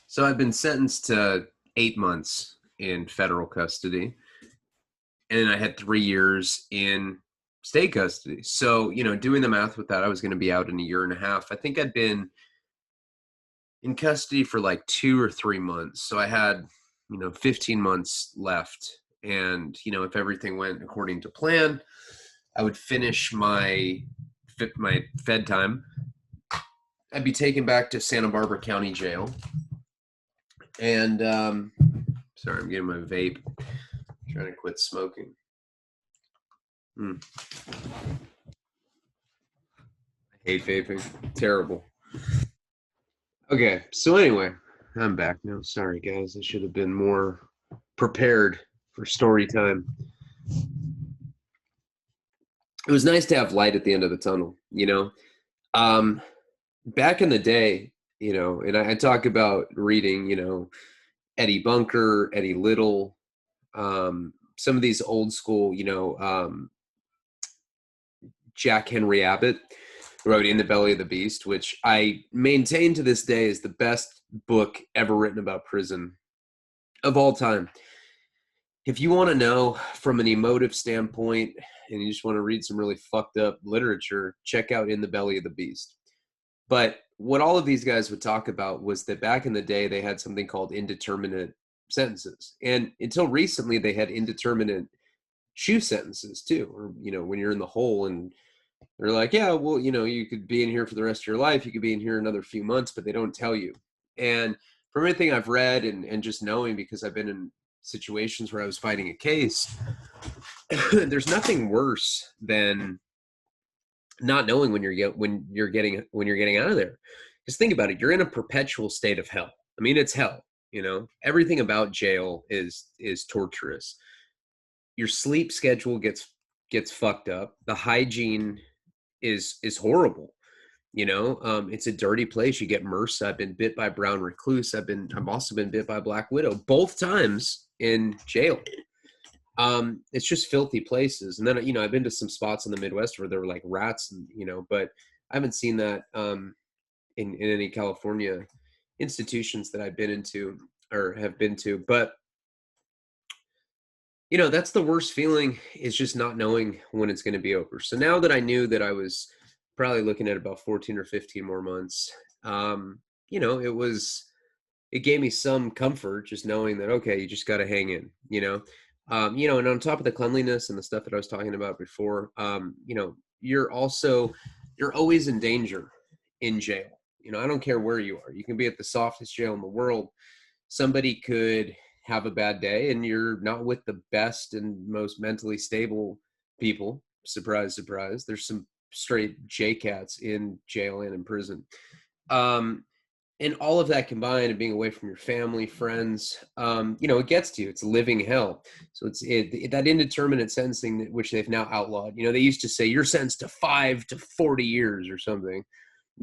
So I've been sentenced to 8 months in federal custody, and I had 3 years in state custody. So, doing the math with that, I was going to be out in a year and a half. I think I'd been in custody for like 2 or 3 months. So I had, 15 months left. And, if everything went according to plan, I would finish my Fed time. I'd be taken back to Santa Barbara County Jail. And sorry, I'm getting my vape. I'm trying to quit smoking. I hate vaping. Terrible. Okay, so anyway, I'm back now. Sorry, guys. I should have been more prepared for story time. It was nice to have light at the end of the tunnel. Back in the day, and I talk about reading, Eddie Bunker, Eddie Little, some of these old school, Jack Henry Abbott wrote In the Belly of the Beast, which I maintain to this day is the best book ever written about prison of all time. If you want to know from an emotive standpoint and you just want to read some really fucked up literature, check out In the Belly of the Beast. But what all of these guys would talk about was that back in the day, they had something called indeterminate sentences. And until recently, they had indeterminate shoe sentences too. Or, when you're in the hole and they're like, yeah, well, you could be in here for the rest of your life. You could be in here another few months, but they don't tell you. And from everything I've read and just knowing, because I've been in situations where I was fighting a case, there's nothing worse than not knowing when you're getting out of there. Just think about it. You're in a perpetual state of hell. I mean, it's hell. Everything about jail is torturous. Your sleep schedule gets fucked up. The hygiene is horrible. It's a dirty place. You get MRSA. I've been bit by brown recluse. I've also been bit by black widow, both times in jail. It's just filthy places. And then, I've been to some spots in the Midwest where there were like rats and, but I haven't seen that, in any California institutions that I've been into or have been to. But, that's the worst feeling, is just not knowing when it's going to be over. So now that I knew that I was probably looking at about 14 or 15 more months, it gave me some comfort just knowing that, okay, you just got to hang in, and on top of the cleanliness and the stuff that I was talking about before, you're always in danger in jail. I don't care where you are. You can be at the softest jail in the world. Somebody could have a bad day and you're not with the best and most mentally stable people. Surprise, surprise. There's some straight J-cats in jail and in prison. And all of that combined and being away from your family, friends, it gets to you. It's living hell. So that indeterminate sentencing, which they've now outlawed. They used to say you're sentenced to 5 to 40 years or something,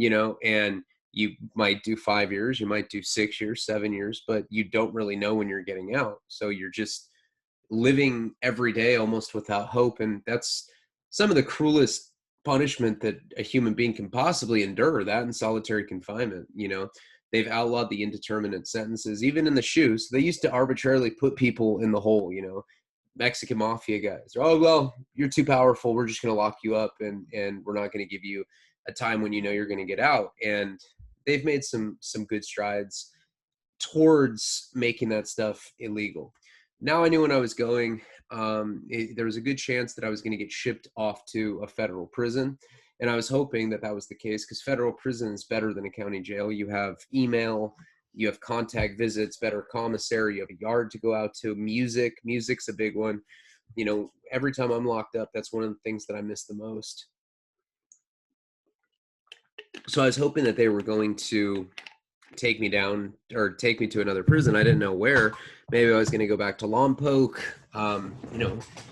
and you might do 5 years, you might do 6 years, 7 years, but you don't really know when you're getting out. So you're just living every day almost without hope. And that's some of the cruelest punishment that a human being can possibly endure, that and solitary confinement. They've outlawed the indeterminate sentences, even in the SHU. So they used to arbitrarily put people in the hole, Mexican mafia guys. Oh, well, you're too powerful. We're just going to lock you up and we're not going to give you a time when you're going to get out. And they've made some good strides towards making that stuff illegal. Now I knew when I was going, there was a good chance that I was going to get shipped off to a federal prison. And I was hoping that that was the case, because federal prison is better than a county jail. You have email, you have contact visits, better commissary, you have a yard to go out to, music's a big one. Every time I'm locked up, that's one of the things that I miss the most. So I was hoping that they were going to take me down or take me to another prison. I didn't know where. Maybe I was going to go back to Lompoc.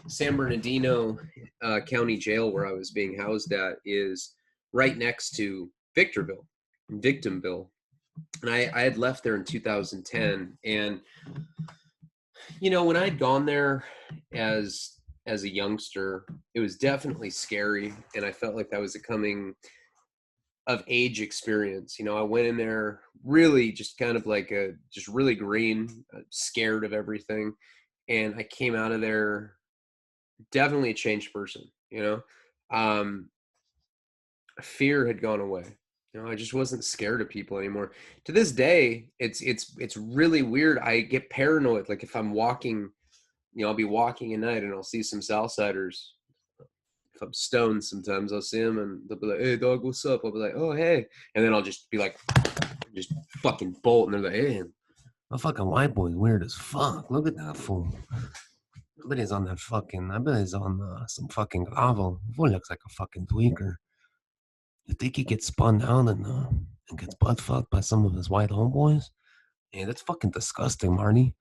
San Bernardino County Jail, where I was being housed at, is right next to Victorville. And I had left there in 2010. And, when I'd gone there as a youngster, it was definitely scary. And I felt like that was of age experience. You know, I went in there really just kind of like just really green, scared of everything. And I came out of there definitely a changed person, you know. Um, Fear had gone away. You know, I just wasn't scared of people anymore. To this day, it's really weird. I get paranoid. Like if I'm walking, you know, I'll be walking at night and I'll see some Southsiders. If I'm stoned, sometimes I'll see them and they'll be like, "Hey, dog, what's up?" I'll be like, "Oh, hey," and then I'll just be like, just fucking bolt, and they're like, "Hey, a fucking white boy's weird as fuck. Look at that fool. I bet he's on that fucking. I bet he's on some fucking gravel. Fool looks like a fucking tweaker. You think he gets spun out and gets butt fucked by some of his white homeboys? Yeah, that's fucking disgusting, Marty.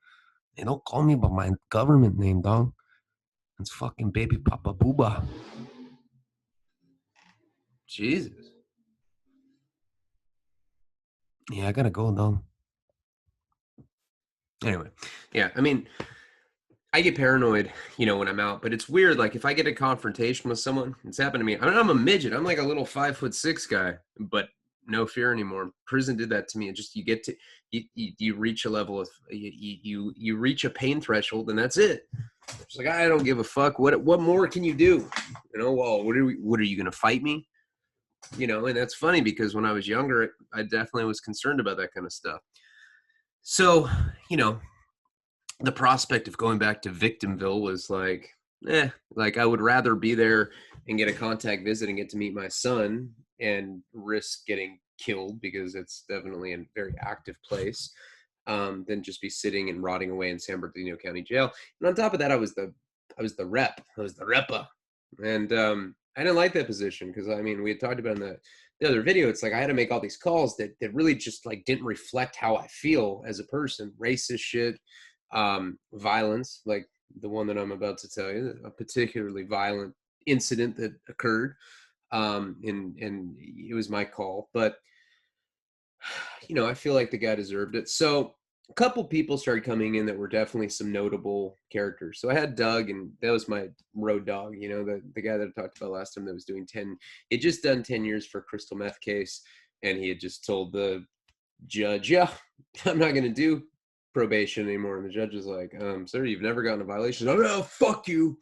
They don't call me by my government name, dog. It's fucking baby Papa Booba." Jesus. Yeah, I gotta go, dog. Anyway, yeah, I mean, I get paranoid, you know, when I'm out, but it's weird. Like if I get a confrontation with someone, it's happened to me. I mean, I'm a midget. I'm like a little 5'6" guy, but no fear anymore. Prison did that to me. It just you get to you reach a level of you reach a pain threshold, and that's it. It's like I don't give a fuck. What more can you do? You know, well, what are you gonna fight me? You know, and that's funny because when I was younger, I definitely was concerned about that kind of stuff. So, you know, the prospect of going back to Victimville was like I would rather be there and get a contact visit and get to meet my son and risk getting killed because it's definitely a very active place than just be sitting and rotting away in San Bernardino County Jail. And on top of that, I was the rep. I was the repa. And I didn't like that position because I mean we had talked about in the other video, it's like I had to make all these calls that really just like didn't reflect how I feel as a person. Racist shit, violence, like the one that I'm about to tell you, a particularly violent incident that occurred. And it was my call, but you know, I feel like the guy deserved it. So a couple people started coming in that were definitely some notable characters. So I had Doug, and that was my road dog, you know, the guy that I talked about last time that was doing 10, he had just done 10 years for a crystal meth case. And he had just told the judge, yeah, I'm not going to do probation anymore. And the judge is like, sir, you've never gotten a violation. Oh, no, fuck you.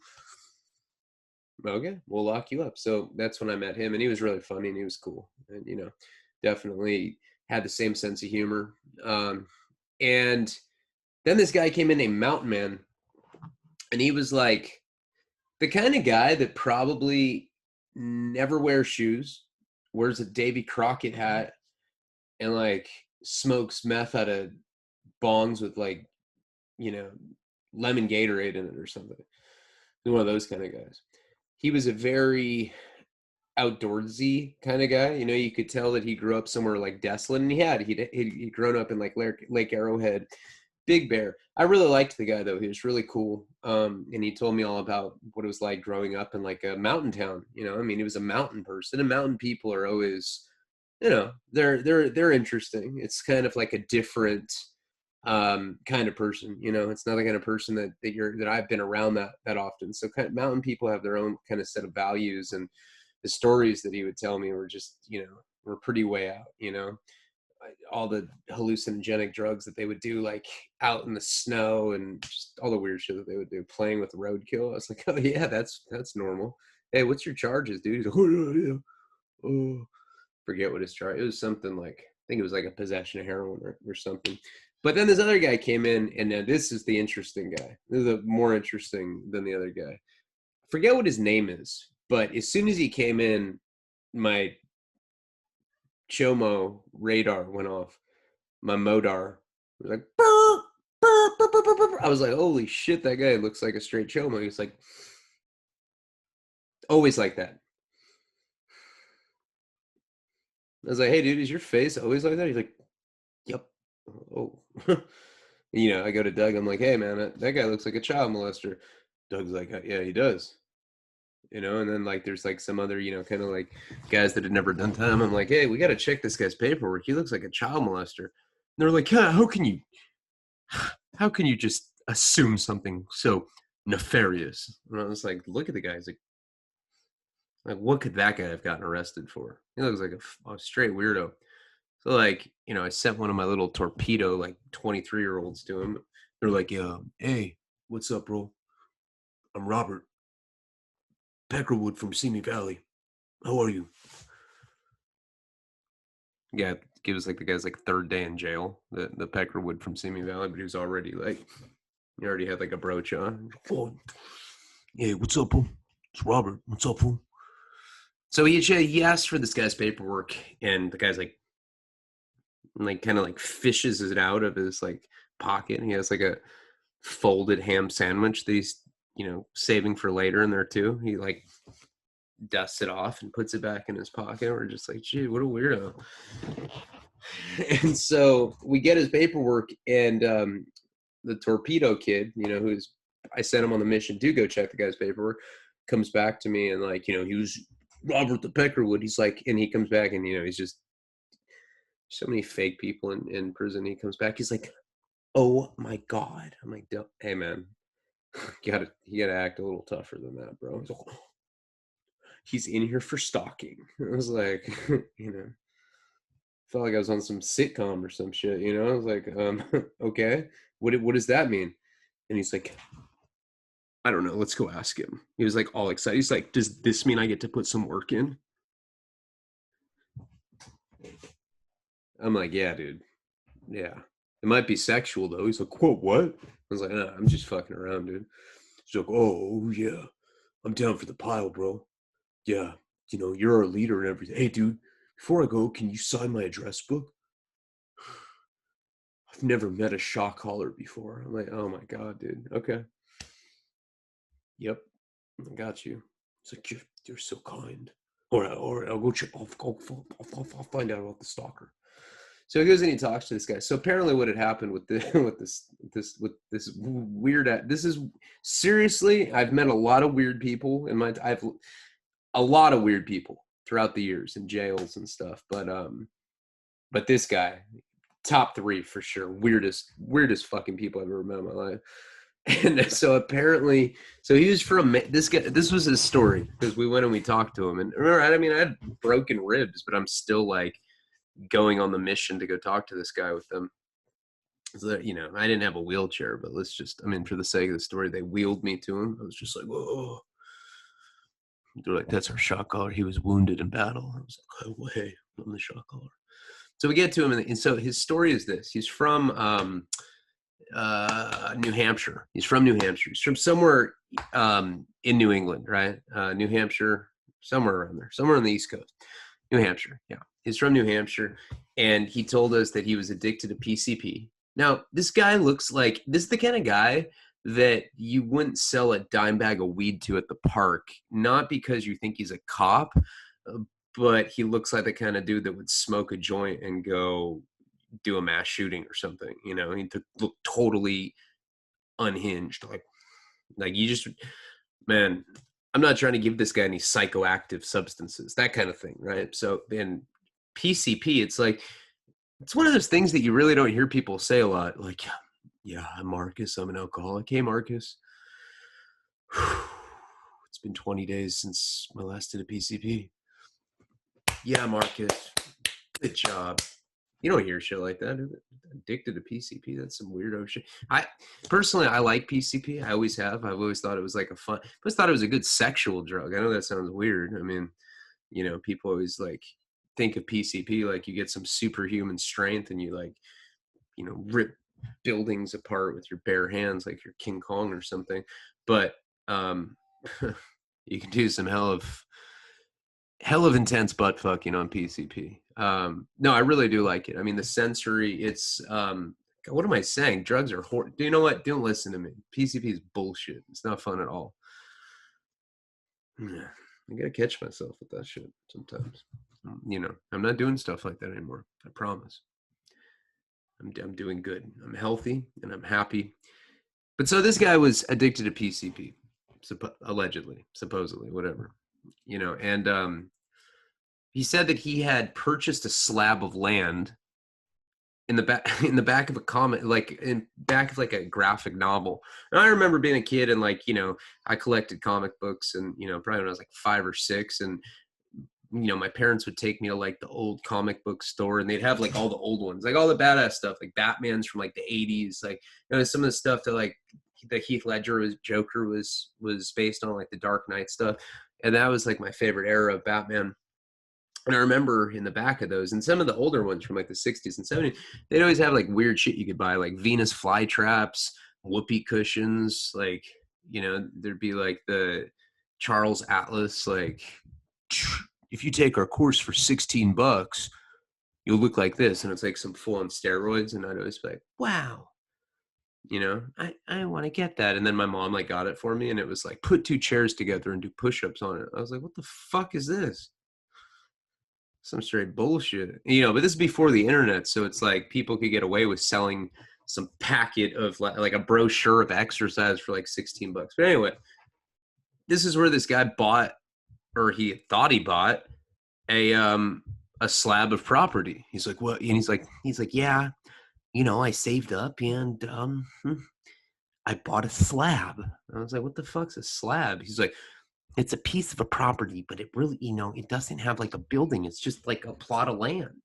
Okay, we'll lock you up. So that's when I met him, and he was really funny and he was cool, and you know, definitely had the same sense of humor. And then this guy came in named Mountain Man, and he was like the kind of guy that probably never wears shoes, wears a Davy Crockett hat, and like smokes meth out of bongs with like, you know, lemon Gatorade in it or something. He's one of those kind of guys. He was a very outdoorsy kind of guy. You know, you could tell that he grew up somewhere like desolate, and he'd grown up in like Lake Arrowhead, Big Bear. I really liked the guy though. He was really cool. And he told me all about what it was like growing up in like a mountain town. You know, I mean, he was a mountain person, and mountain people are always, you know, they're interesting. It's kind of like a different kind of person. You know, it's not the kind of person that I've been around that often. So kind of mountain people have their own kind of set of values, and the stories that he would tell me were just, you know, were pretty way out, you know, all the hallucinogenic drugs that they would do, like out in the snow, and just all the weird shit that they would do, playing with roadkill. I was like, oh yeah, that's normal. Hey, what's your charges, dude? He's like, oh, forget what his charge. It was something like, I think it was like a possession of heroin or something. But then this other guy came in, and this is the interesting guy. This is the more interesting than the other guy. Forget what his name is, but as soon as he came in, my Chomo radar went off. My Modar was like, burr, burr, burr, burr, burr, burr. I was like, holy shit, that guy looks like a straight Chomo. He was like, always like that. I was like, hey, dude, is your face always like that? He's like, yep. Oh. You know, I go to Doug. I'm like, hey, man, that guy looks like a child molester. Doug's like, yeah, he does. You know, and then like there's like some other, you know, kind of like guys that had never done time. I'm like, hey, we got to check this guy's paperwork. He looks like a child molester. And they're like, yeah, how can you just assume something so nefarious? And I was like, look at the guy. He's like, Like, what could that guy have gotten arrested for? He looks like a straight weirdo. So, like, I sent one of my little torpedo, like 23-year-olds to him. They're like, yeah, hey, what's up, bro? I'm Robert Peckerwood from Simi Valley. How are you? Yeah, it was like the guy's like third day in jail, the Peckerwood from Simi Valley, but he was already like, he already had like a brooch on. Oh, hey, what's up, bro? It's Robert. What's up, fool? So he asked for this guy's paperwork, and the guy's like kind of like fishes it out of his like pocket. He has like a folded ham sandwich that he's saving for later in there too. He like dusts it off and puts it back in his pocket. We're just like, gee, what a weirdo. And so we get his paperwork, and the torpedo kid, who's I sent him on the mission to go check the guy's paperwork, comes back to me and like, he was Robert the Peckerwood. He's like, and he comes back and he's just so many fake people in prison. He comes back, he's like, oh my God. I'm like, hey man, you gotta act a little tougher than that, bro. He's like, oh, he's in here for stalking. I was like, felt like I was on some sitcom or some shit, I was like, okay, what does that mean? And he's like, I don't know, let's go ask him. He was like all excited. He's like, does this mean I get to put some work in? I'm like, yeah, dude. Yeah. It might be sexual though. He's like, quote, what? I was like, nah, I'm just fucking around, dude. He's like, oh yeah, I'm down for the pile, bro. Yeah, you're our leader and everything. Hey, dude, before I go, can you sign my address book? I've never met a shot caller before. I'm like, oh my God, dude. Okay. Yep. I got you. It's like, you're so kind. All right, I'll go check. I'll find out about the stalker. So he goes and he talks to this guy. So apparently, what had happened with with this weird. This is seriously. I've met a lot of weird people in my. I've a lot of weird people throughout the years in jails and stuff. But this guy, top three for sure. Weirdest fucking people I've ever met in my life. And so apparently, so he was from this guy. This was his story because we went and we talked to him. And remember, I mean, I had broken ribs, but I'm still like going on the mission to go talk to this guy with them. So, I didn't have a wheelchair, but I mean, for the sake of the story, they wheeled me to him. I was just like, whoa. They're like, that's our shot caller. He was wounded in battle. I was like, oh, hey, I'm the shot caller. So we get to him, and so his story is this: he's from New Hampshire. He's from New Hampshire. He's from somewhere in New England, right? New Hampshire, somewhere around there, somewhere on the East Coast. New Hampshire, yeah. He's from New Hampshire, and he told us that he was addicted to PCP. Now, this guy looks like this is the kind of guy that you wouldn't sell a dime bag of weed to at the park, not because you think he's a cop, but he looks like the kind of dude that would smoke a joint and go do a mass shooting or something. He looked totally unhinged. Like you just, man, I'm not trying to give this guy any psychoactive substances, that kind of thing, right? So then PCP, it's one of those things that you really don't hear people say a lot. Like, yeah, I'm Marcus. I'm an alcoholic. Hey, Marcus. It's been 20 days since my last did a PCP. Yeah, Marcus. Good job. You don't hear shit like that. Addicted to PCP. That's some weirdo shit. I personally, I like PCP. I always have. I've always thought it was like I always thought it was a good sexual drug. I know that sounds weird. I mean, people always like think of PCP like you get some superhuman strength and you like, rip buildings apart with your bare hands like you're King Kong or something. But you can do some hell of intense butt fuck, on PCP. No, I really do like it. I mean, the sensory, it's what am I saying? Drugs are do you know what? Don't listen to me. PCP is bullshit. It's not fun at all. Yeah, I gotta catch myself with that shit sometimes. I'm not doing stuff like that anymore. I promise. I'm doing good. I'm healthy and I'm happy. But so this guy was addicted to PCP, allegedly, supposedly, whatever, and he said that he had purchased a slab of land in the back in the back of a comic, like in back of like a graphic novel. And I remember being a kid and like, I collected comic books and, probably when I was like 5 or 6, and my parents would take me to like the old comic book store, and they'd have like all the old ones, like all the badass stuff, like Batman's from like the 80s, like some of the stuff that like the Heath Ledger was Joker was based on, like the Dark Knight stuff. And that was like my favorite era of Batman. And I remember in the back of those, and some of the older ones from like the 60s and 70s, they'd always have like weird shit you could buy, like Venus flytraps, whoopee cushions, like, there'd be like the Charles Atlas, like, if you take our course for $16, you'll look like this. And it's like some full on steroids. And I'd always be like, wow, I want to get that. And then my mom like got it for me, and it was like, put 2 chairs together and do push-ups on it. I was like, what the fuck is this? Some straight bullshit, but this is before the internet. So it's like people could get away with selling some packet of like a brochure of exercise for like $16. But anyway, this is where this guy bought, or he thought he bought a slab of property. He's like, what? And he's like, yeah, I saved up and I bought a slab. I was like, what the fuck's a slab? He's like, it's a piece of a property, but it really, it doesn't have like a building. It's just like a plot of land,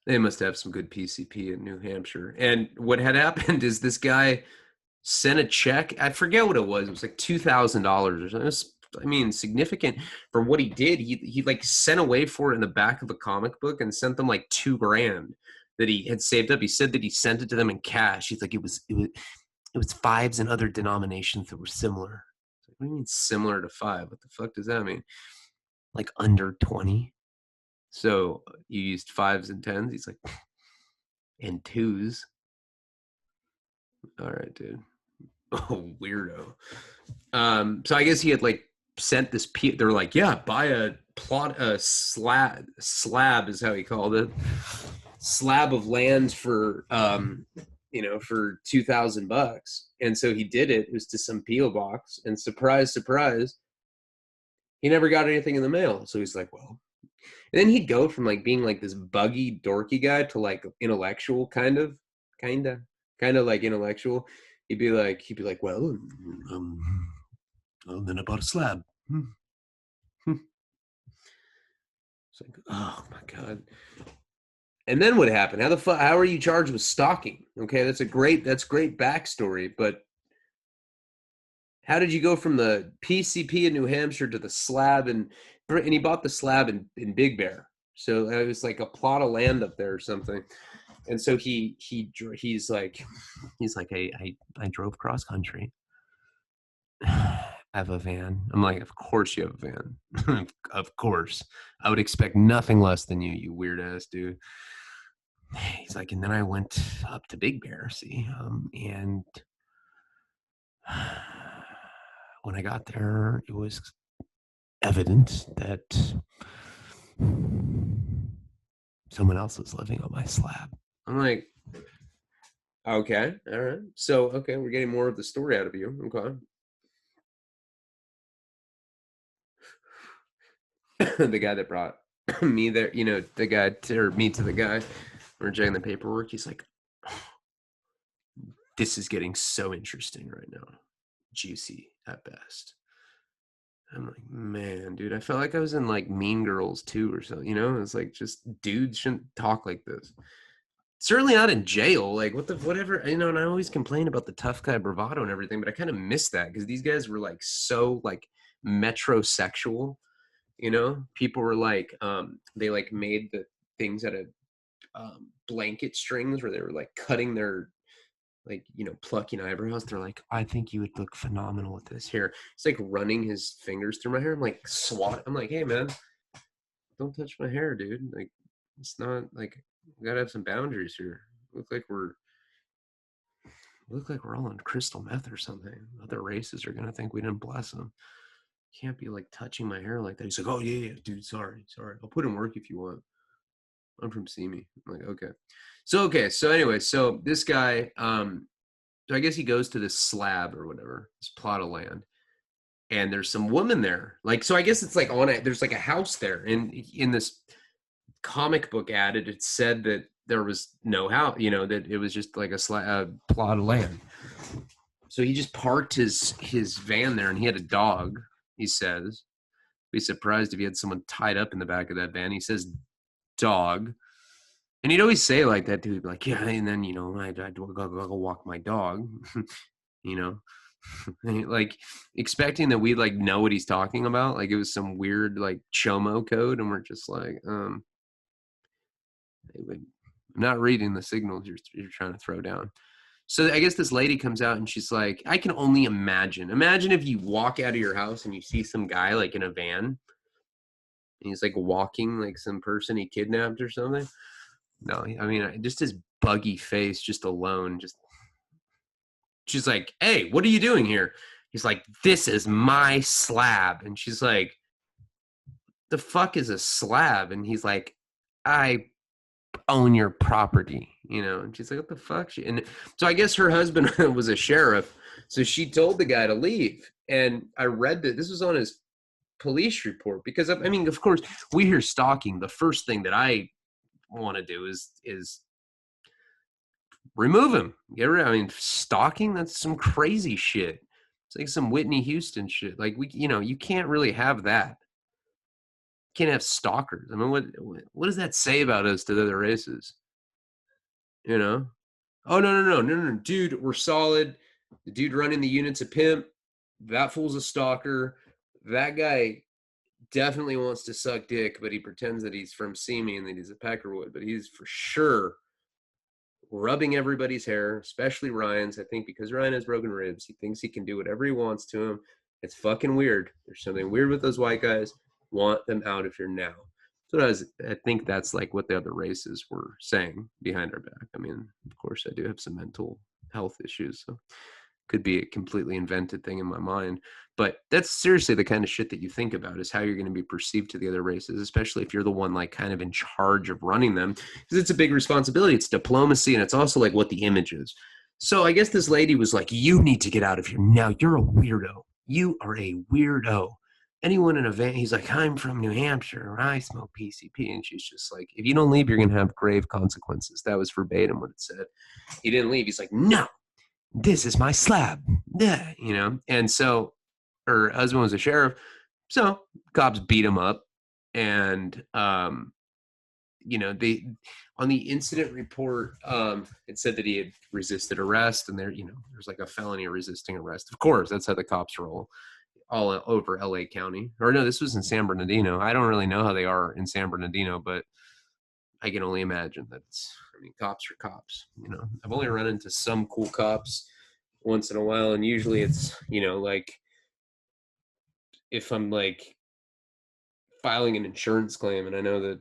They must have some good PCP in New Hampshire. And what had happened is this guy sent a check. I forget what it was. It was like $2,000 or something. It was, significant for what he did. He like sent away for it in the back of a comic book and sent them like $2,000 that he had saved up. He said that he sent it to them in cash. He's like, it was fives and other denominations that were similar. What do you mean similar to 5? What the fuck does that mean? Like under 20. So you used 5s and 10s? He's like, and 2s. All right, dude. Oh, weirdo. So I guess he had like sent this. They're like, yeah, buy a slab is how he called it. Slab of land for for $2,000. And so he did it. It was to some PO box, and surprise, surprise, he never got anything in the mail. So he's like, well, and then he'd go from like being like this buggy, dorky guy to like intellectual, kind of like intellectual. He'd be like, well, then I bought a slab. It's like, oh my god. And then what happened? How are you charged with stalking? Okay, that's great backstory, but how did you go from the PCP in New Hampshire to the slab, and he bought the slab in Big Bear? So it was like a plot of land up there or something. And so he's like, I drove cross country. I have a van. I'm like, of course you have a van. Of course. I would expect nothing less than you, you weird ass dude. He's like, and then I went up to Big Bear, and when I got there, it was evident that someone else was living on my slab. I'm like, okay, all right. So, okay, we're getting more of the story out of you. Okay. The guy that brought me there, the guy or me to the guy, we're checking the paperwork. He's like, this is getting so interesting right now. Juicy at best. I'm like, man, dude, I felt like I was in like Mean Girls 2 or something, It's like, just dudes shouldn't talk like this. Certainly not in jail. Like, whatever, and I always complain about the tough guy bravado and everything, but I kind of miss that because these guys were like so like metrosexual, people were like, they like made the things out of blanket strings where they were like cutting their like plucking eyebrows. They're like, I think you would look phenomenal with this hair. It's like running his fingers through my hair. I'm like, swat. I'm like, hey man, don't touch my hair, dude. Like, it's not like, we gotta have some boundaries here. Look like we're all on crystal meth or something. Other races are gonna think we didn't bless them. Can't be like touching my hair like that. He's like, oh yeah, dude, sorry, I'll put in work if you want. I'm from Simi. I'm like, okay. So anyway, so this guy, so I guess he goes to this slab or whatever, this plot of land. and there's some woman there. Like, so I guess it's like on it. There's like a house there, and in this comic book ad, it said that there was no house. You know, that it was just like a plot of land. So he just parked his van there, and he had a dog. He says, "Be surprised if he had someone tied up in the back of that van." He says, "Dog." And he'd always say like that too. He'd be like, "Yeah," and then I'd go walk my dog, you know, like expecting that we'd like know what he's talking about, like it was some weird like chomo code, and we're just like, I'm not reading the signals you're trying to throw down. So I guess this lady comes out and she's like, I can only imagine if you walk out of your house and you see some guy like in a van and he's like walking like some person he kidnapped or something. No, I mean, just his buggy face just alone, just she's like, hey, what are you doing here? He's like, this is my slab. And she's like, the fuck is a slab? And he's like, I own your property, And she's like, what the fuck? And so I guess her husband was a sheriff. So she told the guy to leave. And I read that this was on his police report because, I mean, of course, we hear stalking. The first thing that I want to do is remove him. I mean, stalking, that's some crazy shit. It's like some Whitney Houston shit. Like you can't really have that. You can't have stalkers. I mean, what does that say about us to the other races? Oh, no, dude, we're solid. The dude running the unit's a pimp. That fool's a stalker. That guy definitely wants to suck dick, but he pretends that he's from Simi and that he's a Peckerwood, but he's for sure rubbing everybody's hair, especially Ryan's. I think because Ryan has broken ribs, he thinks he can do whatever he wants to him. It's fucking weird. There's something weird with those white guys. Want them out of here now. So I think that's like what the other races were saying behind our back. I mean, of course, I do have some mental health issues, so could be a completely invented thing in my mind. But that's seriously the kind of shit that you think about, is how you're going to be perceived to the other races, especially if you're the one like kind of in charge of running them, because it's a big responsibility. It's diplomacy, and it's also like what the image is. So I guess this lady was like, you need to get out of here now. You're a weirdo. You are a weirdo. Anyone in a van, he's like, I'm from New Hampshire, I smoke PCP. And she's just like, if you don't leave, you're going to have grave consequences. That was verbatim what it said. He didn't leave. He's like, no, this is my slab. Yeah, And so her husband was a sheriff. So cops beat him up. And, they, on the incident report, it said that he had resisted arrest, and there's like a felony of resisting arrest. Of course, that's how the cops roll all over LA County. Or no, this was in San Bernardino. I don't really know how they are in San Bernardino, but I can only imagine that cops are cops. I've only run into some cool cops once in a while, and usually it's like if I'm like filing an insurance claim and I know that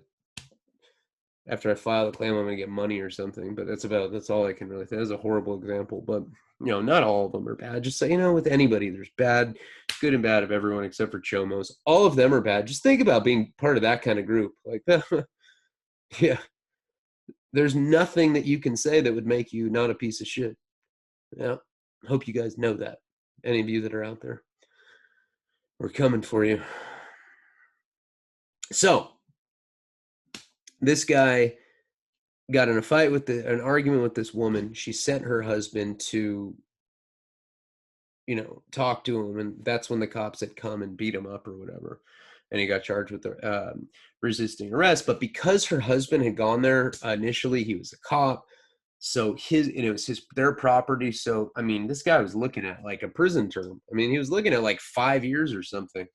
after I file the claim I'm gonna get money or something, but that's all I can really say. That's a horrible example, but not all of them are bad. Just say, with anybody there's bad, good and bad of everyone except for chomos. All of them are bad. Just think about being part of that kind of group. Like yeah, there's nothing that you can say that would make you not a piece of shit. Yeah, hope you guys know that. Any of you that are out there, we're coming for you. So this guy got in a fight with an argument with this woman. She sent her husband to talk to him, and that's when the cops had come and beat him up or whatever, and he got charged with resisting arrest. But because her husband had gone there initially, he was a cop, so it was their property. So I mean, this guy was looking at like a prison term. I mean, he was looking at like 5 years or something.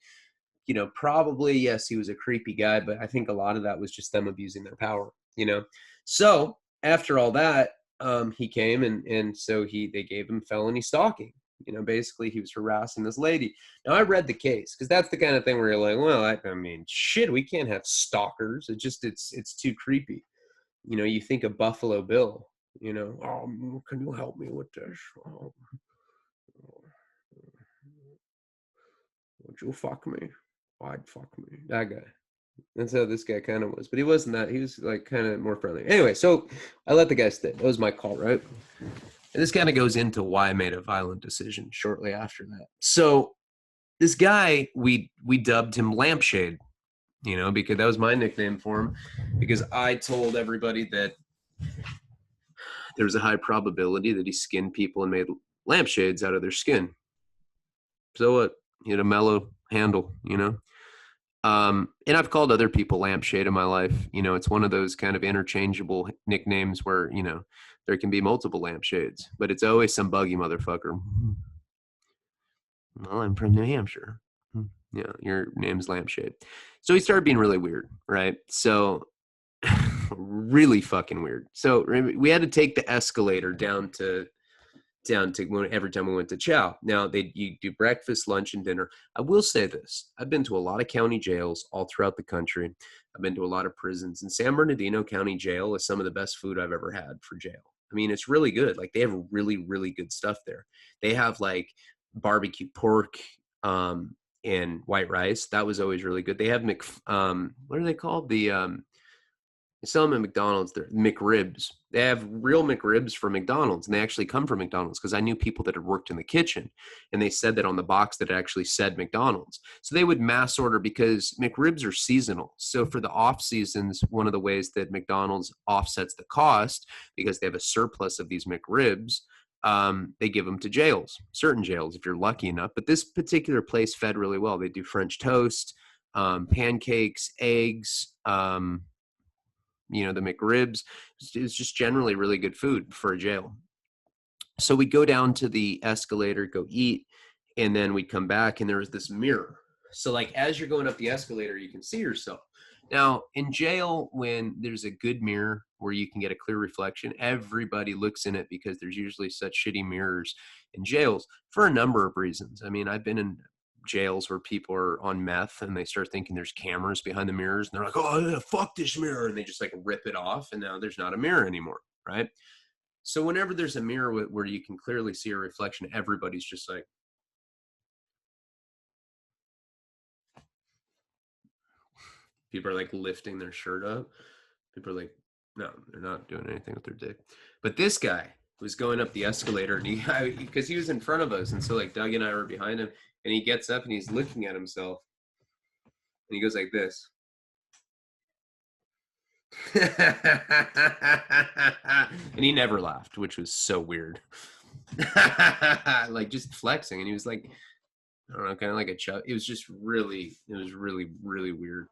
Probably, yes, he was a creepy guy, but I think a lot of that was just them abusing their power. So after all that, he came and so they gave him felony stalking. Basically he was harassing this lady. Now I read the case because that's the kind of thing where you're like, well, I mean, shit, we can't have stalkers. It's too creepy. You think of Buffalo Bill. Can you help me with this? Oh, would you fuck me? I'd fuck me. That guy. That's how this guy kind of was, but he wasn't that. He was like kind of more friendly. Anyway, so I let the guy stay. That was my call, right? And this kind of goes into why I made a violent decision shortly after that. So This guy, we dubbed him Lampshade, you know, because that was my nickname for him, because I told everybody that there was a high probability that he skinned people and made lampshades out of their skin. So what? He had a mellow handle, you know. And I've called other people lampshade in my life. You know, it's one of those kind of interchangeable nicknames where, you know, there can be multiple lampshades, but it's always some buggy motherfucker. Well, I'm from New Hampshire. Yeah, your name's Lampshade. So he started being really weird, right? So really fucking weird. So we had to take the escalator down to every time we went to chow. Now you do breakfast, lunch, and dinner. I will say this: I've been to a lot of county jails all throughout the country. I've been to a lot of prisons, and San Bernardino County Jail is some of the best food I've ever had for jail. I mean, it's really good. Like they have really, really good stuff there. They have like barbecue pork and white rice. That was always really good. They have what are they called? They sell them at McDonald's. They're McRibs. They have real McRibs from McDonald's, and they actually come from McDonald's because I knew people that had worked in the kitchen, and they said that on the box that it actually said McDonald's. So they would mass order because McRibs are seasonal. So for the off seasons, one of the ways that McDonald's offsets the cost, because they have a surplus of these McRibs, they give them to jails, certain jails, if you're lucky enough. But this particular place fed really well. They do French toast, pancakes, eggs, you know, the McRibs. It's just generally really good food for a jail. So we'd go down to the escalator, go eat, and then we'd come back, and there was this mirror. So like as you're going up the escalator, you can see yourself. Now in jail, when there's a good mirror where you can get a clear reflection, everybody looks in it because there's usually such shitty mirrors in jails for a number of reasons. I mean, I've been in jails where people are on meth and they start thinking there's cameras behind the mirrors, and they're like, oh yeah, fuck this mirror, and they just like rip it off, and now there's not a mirror anymore, right? So whenever there's a mirror where you can clearly see a reflection, everybody's just like, people are like lifting their shirt up. People are like, no, they're not doing anything with their dick. But this guy was going up the escalator, and because he was in front of us, and so like Doug and I were behind him, and he gets up and he's looking at himself, and he goes like this. And he never laughed, which was so weird. Like just flexing, and he was like, I don't know, kind of like a chub. It was just really, it was really, really weird.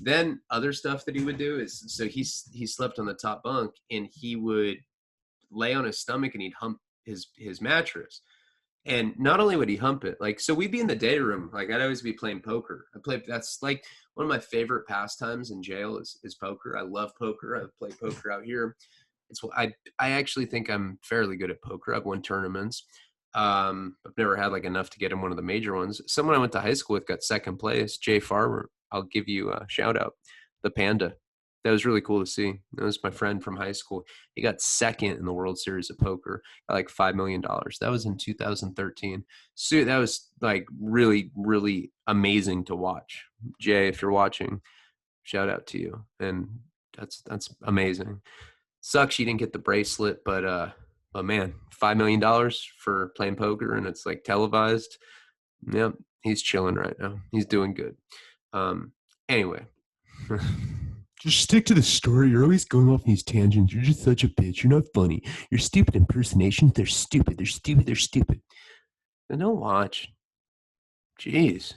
Then other stuff that he would do is, so he slept on the top bunk, and he would lay on his stomach and he'd hump his mattress. And not only would he hump it, like, so we'd be in the day room, like I'd always be playing poker. That's like one of my favorite pastimes in jail is poker. I love poker. I play poker out here. It's I actually think I'm fairly good at poker. I've won tournaments. I've never had like enough to get in one of the major ones. Someone I went to high school with got second place, Jay Farmer. I'll give you a shout out, the Panda. That was really cool to see. That was my friend from high school. He got second in the World Series of Poker, got like $5 million. That was in 2013. So that was like really, really amazing to watch. Jay, if you're watching, shout out to you. And that's amazing. Sucks you didn't get the bracelet, but man, $5 million for playing poker, and it's like televised. Yep, he's chilling right now. He's doing good. Anyway. Just stick to the story. You're always going off these tangents. You're just such a bitch. You're not funny. Your stupid impersonations, they're stupid. They're stupid. They're stupid. And don't watch. Jeez.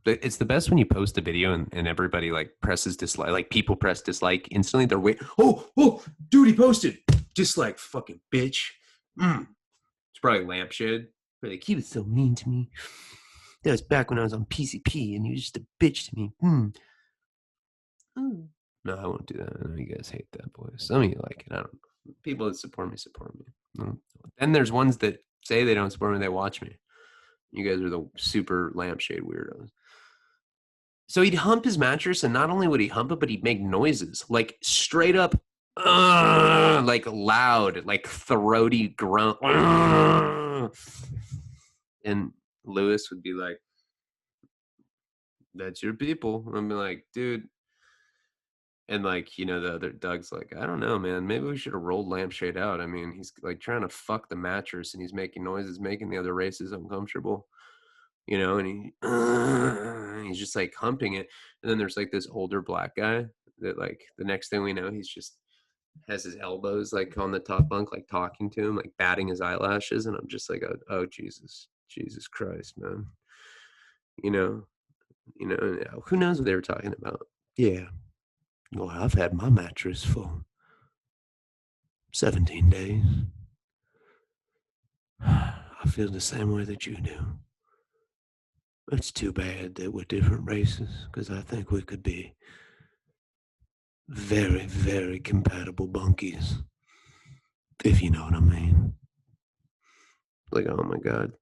It's the best when you post a video and everybody like presses dislike, like people press dislike instantly. They're wait. Oh, dude, he posted dislike, fucking bitch. It's probably Lampshade. They're like, he was so mean to me. That was back when I was on PCP and he was just a bitch to me. No, I won't do that. I know you guys hate that, boys. Some of you like it. I don't know. People that support me support me. No. Then there's ones that say they don't support me, they watch me. You guys are the super lampshade weirdos. So he'd hump his mattress, and not only would he hump it, but he'd make noises, like straight up, like loud, like throaty grunt. And Lewis would be like, "That's your people." I'd be like, "Dude." And like, you know, the other Doug's like, I don't know, man. Maybe we should have rolled Lampshade out. I mean, he's like trying to fuck the mattress, and he's making noises, making the other races uncomfortable. you know, and he's just like humping it. And then there's like this older black guy that like the next thing we know, he's just has his elbows like on the top bunk, like talking to him, like batting his eyelashes. And I'm just like, oh Jesus Christ, man. You know, who knows what they were talking about? Yeah. Well, I've had my mattress for 17 days. I feel the same way that you do. It's too bad that we're different races, because I think we could be very, very compatible bunkies, if you know what I mean. Like, oh my God.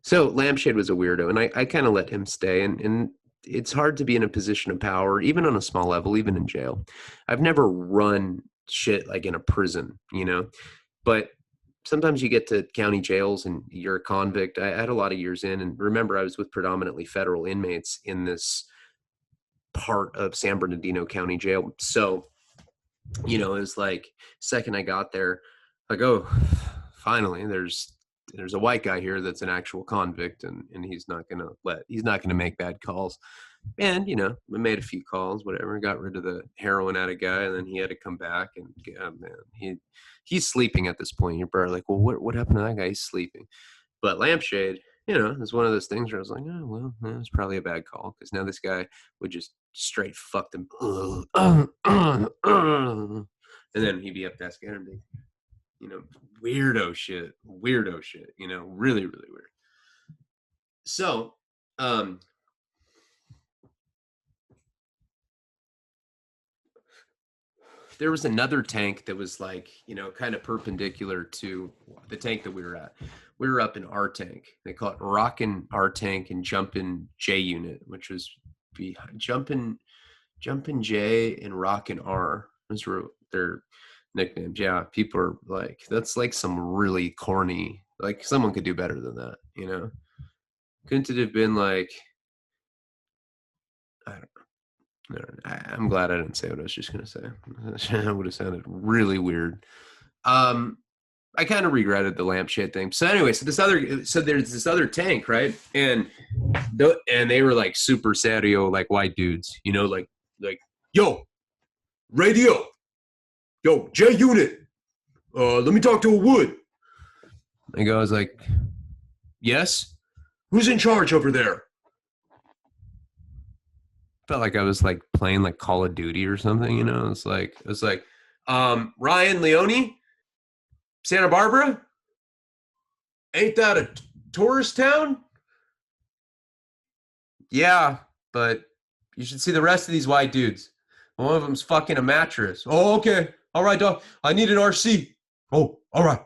So Lampshade was a weirdo, and I kind of let him stay. And it's hard to be in a position of power, even on a small level, even in jail. I've never run shit like in a prison, you know, but sometimes you get to county jails and you're a convict. I had a lot of years in, and remember, I was with predominantly federal inmates in this part of San Bernardino County Jail. So, you know, it was like second I got there, like, oh, finally, there's a white guy here that's an actual convict, and he's not gonna make bad calls. And you know, I made a few calls, whatever, got rid of the heroin addict guy, and then he had to come back, and man, he's sleeping at this point. You're probably like, well, what happened to that guy? He's sleeping. But Lampshade, you know, is one of those things where I was like, oh well, that was probably a bad call, because now this guy would just straight fuck them, and then he'd be up asking him, you know, weirdo shit, you know, really weird. So, there was another tank that was like, you know, kind of perpendicular to the tank that we were at. We were up in R tank. They call it Rockin' R tank and Jumpin' J unit, which was Jumpin' J and Rockin' R. Those were their nicknames. Yeah, people are like, that's like some really corny. Like someone could do better than that, you know. Couldn't it have been like, I don't know. I'm glad I didn't say what I was just gonna say. That would have sounded really weird. Um, I kind of regretted the lampshade thing. So anyway, so there's this other tank, right? And they were like super serio, like white dudes, you know, like yo, radio, yo, J unit, let me talk to a Wood. And I was like, yes, who's in charge over there? Felt like I was like playing like Call of Duty or something, you know. It's like, Ryan Leone, Santa Barbara, ain't that a tourist town? Yeah, but you should see the rest of these white dudes. One of them's fucking a mattress. Oh, okay. All right, dog. I need an RC. Oh, all right.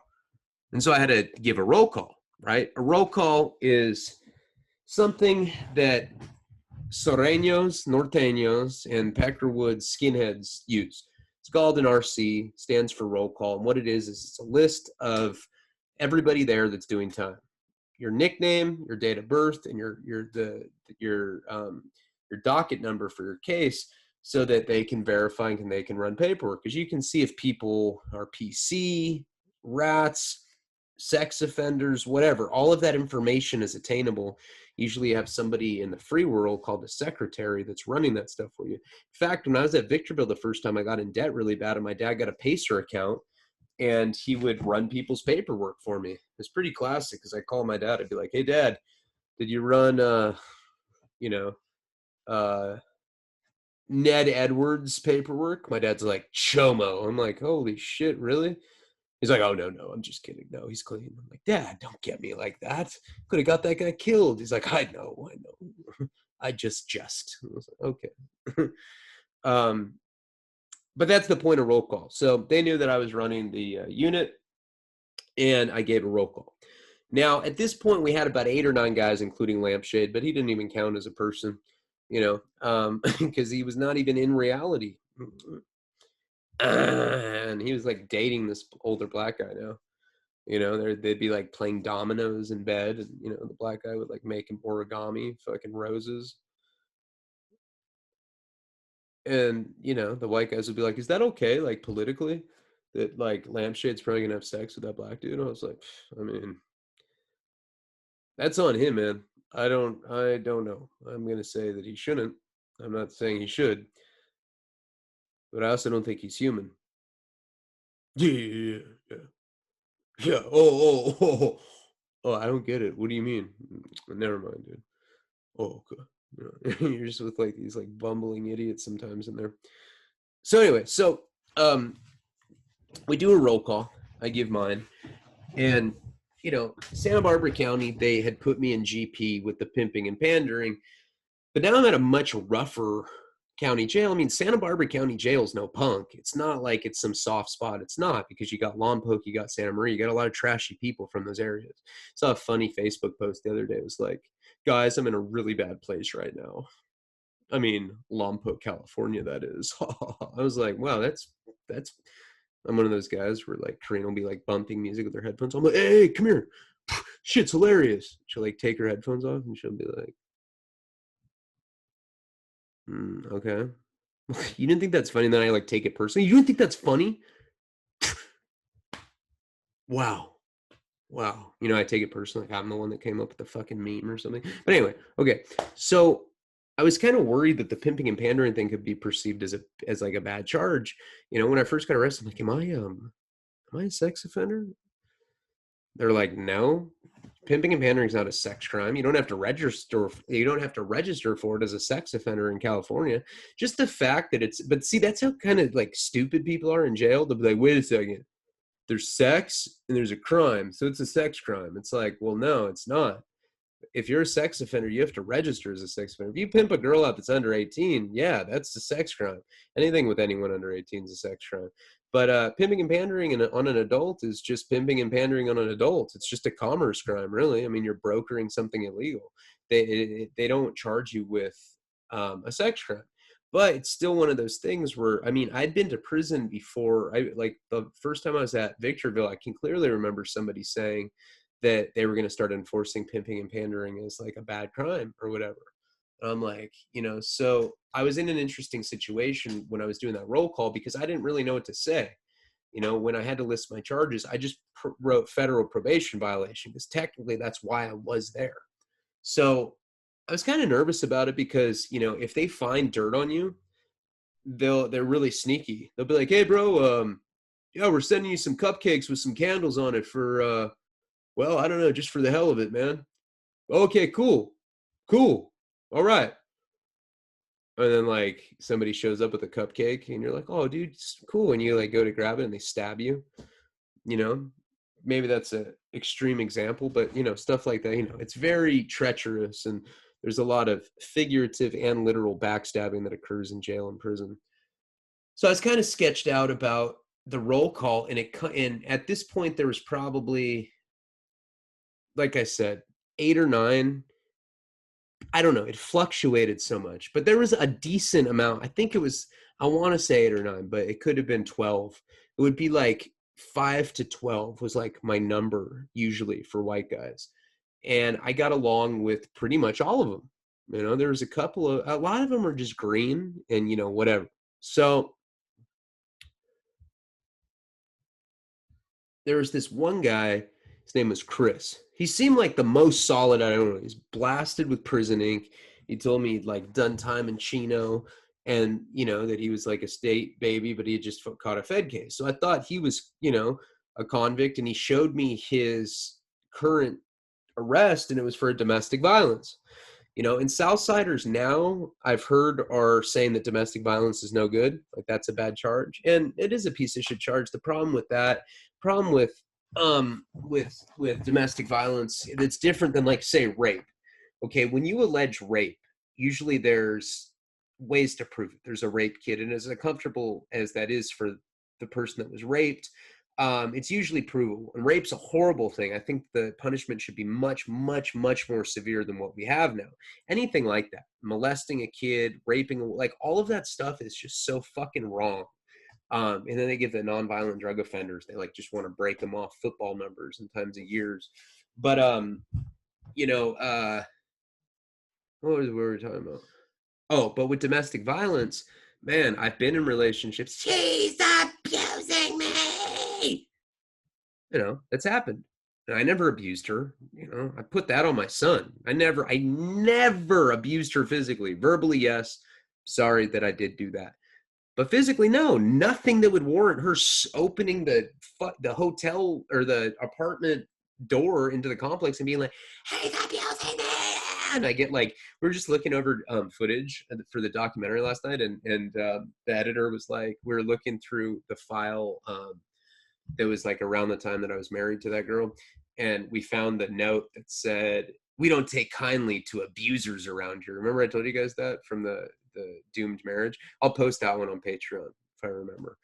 And so I had to give a roll call, right? A roll call is something that Soreños, Norteños, and Peckerwood skinheads use. It's called an RC, stands for roll call. And what it is it's a list of everybody there that's doing time. Your nickname, your date of birth, and your docket number for your case, so that they can verify and they can run paperwork. Because you can see if people are PC, rats, sex offenders, whatever. All of that information is attainable. Usually you have somebody in the free world called a secretary that's running that stuff for you. In fact, when I was at Victorville the first time, I got in debt really bad, and my dad got a Pacer account, and he would run people's paperwork for me. It's pretty classic, because I call my dad. I'd be like, hey, Dad, did you run, you know, Ned Edwards paperwork? My dad's like, Chomo. I'm like, holy shit, really? He's like, oh, no, I'm just kidding. No, he's clean. I'm like, Dad, don't get me like that. Could have got that guy killed. He's like, I know. I just. I was like, okay. But that's the point of roll call. So they knew that I was running the unit, and I gave a roll call. Now, at this point, we had about 8 or 9 guys, including Lampshade, but he didn't even count as a person, you know, because he was not even in reality. And he was like dating this older black guy now. You know, they'd be like playing dominoes in bed, and you know, the black guy would like make him origami fucking roses. And you know, the white guys would be like, "Is that okay? Like politically, that like Lampshade's probably gonna have sex with that black dude?" And I was like, I mean, that's on him, man. I don't know. I'm gonna say that he shouldn't. I'm not saying he should, but I also don't think he's human. Yeah, yeah, yeah, yeah. Yeah. Oh, I don't get it. What do you mean? Never mind, dude. Oh, okay. You're just with like these like bumbling idiots sometimes in there. So anyway, um we do a roll call. I give mine. And Santa Barbara County, they had put me in GP with the pimping and pandering, but now I'm at a much rougher county jail. I mean, Santa Barbara County Jail is no punk. It's not like it's some soft spot. It's not, because you got Lompoc, you got Santa Maria, you got a lot of trashy people from those areas. I saw a funny Facebook post the other day. It was like, guys, I'm in a really bad place right now. I mean, Lompoc, California, that is. I was like, wow, that's. I'm one of those guys where like Karina will be like bumping music with her headphones. I'm like, hey, come here. Shit's hilarious. She'll like take her headphones off and she'll be like, okay. You didn't think that's funny, and then I like take it personally. You didn't think that's funny? Wow. Wow. I take it personally. Like I'm the one that came up with the fucking meme or something. But anyway, okay. So I was kind of worried that the pimping and pandering thing could be perceived as like a bad charge. When I first got arrested, I'm like, am I a sex offender? They're like, no. Pimping and pandering is not a sex crime. You don't have to register. You don't have to register for it as a sex offender in California. Just the fact that but see, that's how kind of like stupid people are in jail. They'll be like, wait a second, there's sex and there's a crime, so it's a sex crime. It's like, well, no, it's not. If you're a sex offender, you have to register as a sex offender. If you pimp a girl out that's under 18, yeah, that's a sex crime. Anything with anyone under 18 is a sex crime. But pimping and pandering on an adult is just pimping and pandering on an adult. It's just a commerce crime, really. I mean, you're brokering something illegal. They don't charge you with a sex crime. But it's still one of those things where, I mean, I'd been to prison before. Like the first time I was at Victorville, I can clearly remember somebody saying that they were going to start enforcing pimping and pandering as like a bad crime or whatever. And I'm like, so I was in an interesting situation when I was doing that roll call, because I didn't really know what to say. When I had to list my charges, I just wrote federal probation violation, because technically that's why I was there. So I was kind of nervous about it because, if they find dirt on you, they're really sneaky. They'll be like, hey bro, yeah, we're sending you some cupcakes with some candles on it for well, I don't know, just for the hell of it, man. Okay, cool. Cool. All right. And then like somebody shows up with a cupcake and you're like, oh dude, it's cool. And you like go to grab it and they stab you, you know. Maybe that's an extreme example, but stuff like that, it's very treacherous, and there's a lot of figurative and literal backstabbing that occurs in jail and prison. So I was kind of sketched out about the roll call, and at this point there was probably, like I said, 8 or 9. I don't know. It fluctuated so much, but there was a decent amount. I think it was, I want to say 8 or 9, but it could have been 12. It would be like 5 to 12 was like my number usually for white guys. And I got along with pretty much all of them. There was a lot of them are just green and, whatever. So there was this one guy, his name was Chris. He seemed like the most solid. I don't know. He's blasted with prison ink. He told me he'd like done time in Chino, and that he was like a state baby, but he had just caught a Fed case. So I thought he was, a convict, and he showed me his current arrest, and it was for domestic violence. And Southsiders now, I've heard, are saying that domestic violence is no good. Like that's a bad charge. And it is a piece of shit charge. The problem with that, problem with domestic violence, it's different than like say rape. Okay, when you allege rape, usually there's ways to prove it. There's a rape kit, and as uncomfortable as that is for the person that was raped, it's usually provable. And rape's a horrible thing. I think the punishment should be much, much, much more severe than what we have now. Anything like that, molesting a kid, raping, like all of that stuff is just so fucking wrong. And then they give the nonviolent drug offenders, they like just want to break them off football numbers and times of years. But you know, what was we were talking about? Oh, but with domestic violence, man, I've been in relationships. She's abusing me. That's happened. And I never abused her. I put that on my son. I never abused her physically. Verbally, yes. Sorry that I did do that. But physically, no. Nothing that would warrant her opening the hotel or the apartment door into the complex and being like, "Hey, that abusing me!" And I get like, we were just looking over footage for the documentary last night, and the editor was like, we were looking through the file that was like around the time that I was married to that girl, and we found the note that said, "We don't take kindly to abusers around here." Remember I told you guys that from the doomed marriage? I'll post that one on Patreon if I remember.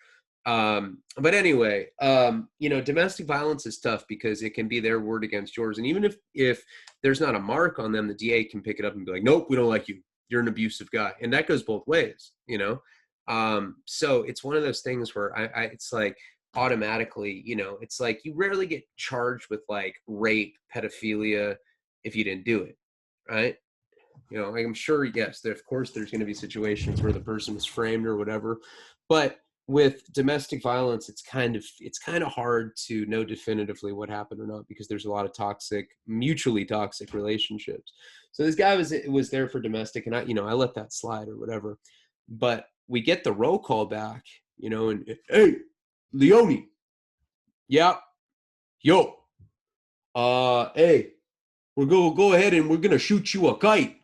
But anyway, domestic violence is tough because it can be their word against yours, and even if there's not a mark on them, the DA can pick it up and be like, "Nope, we don't like you. You're an abusive guy," and that goes both ways. So it's one of those things where it's like automatically, it's like you rarely get charged with like rape, pedophilia if you didn't do it, right? I'm sure, yes, of course there's going to be situations where the person was framed or whatever, but with domestic violence, it's kind of hard to know definitively what happened or not, because there's a lot of mutually toxic relationships. So this guy was there for domestic, and I let that slide or whatever, but we get the roll call back, and hey, Leone, yeah, yo, hey, we're go ahead and we're gonna shoot you a kite.